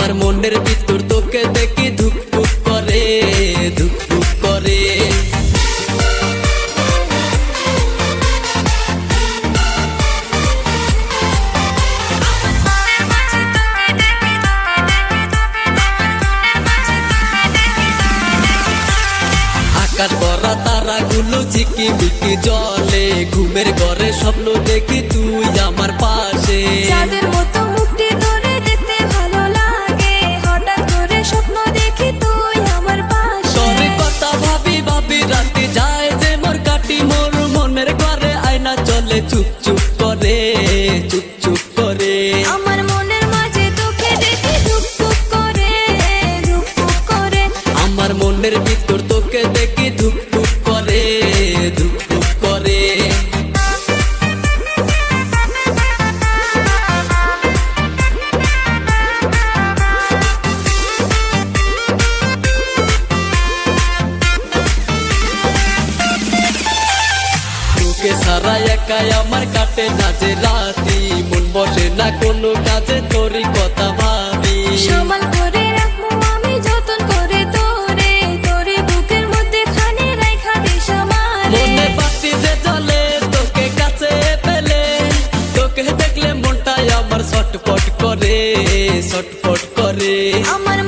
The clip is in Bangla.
আমার মনের ভিতর তোকে দেখি ধুকপুক করে, ধুকপুক করে। আকাশ ভরা তারাগুলো ঝিকিমিকি জ্বলে, ঘুমের ঘরে স্বপ্ন দেখি তুই আমার পাশে। চাঁদের মতো মুখটি ধরে দেখতে ভালো লাগে, হঠাৎ করে স্বপ্ন দেখি তুই আমার পাশে। তোর কথা ভাবি ভাবি রাতে যায় যে মোর কাটি, মোর মনের ঘরে আয়না চলে চুপ চুপ করে, চুপ চুপ করে। আমার মনের মাঝে তোকে দেখি ধুকপুক করে, ধুকপুক করে। আমার মনের ভিতর তোকে দেখি ধুকপুক করে, ধুকপুক করে। তোকে সারা একাই আমার কাটে না যে রাতি, মন বসে না কোনো কাজে তোরই কথা ভাবি। সম্বল করে রাখবো আমি যতন করে তোরে, তোরে বুকের মধ্যে খানে রাইখা দিস আমারে। মনে বাতি যে জ্বলে তোকে কাছে পেলে, তোকে দেখলে মনটাই আমার ছটফট করে, ছটফট করে। আমার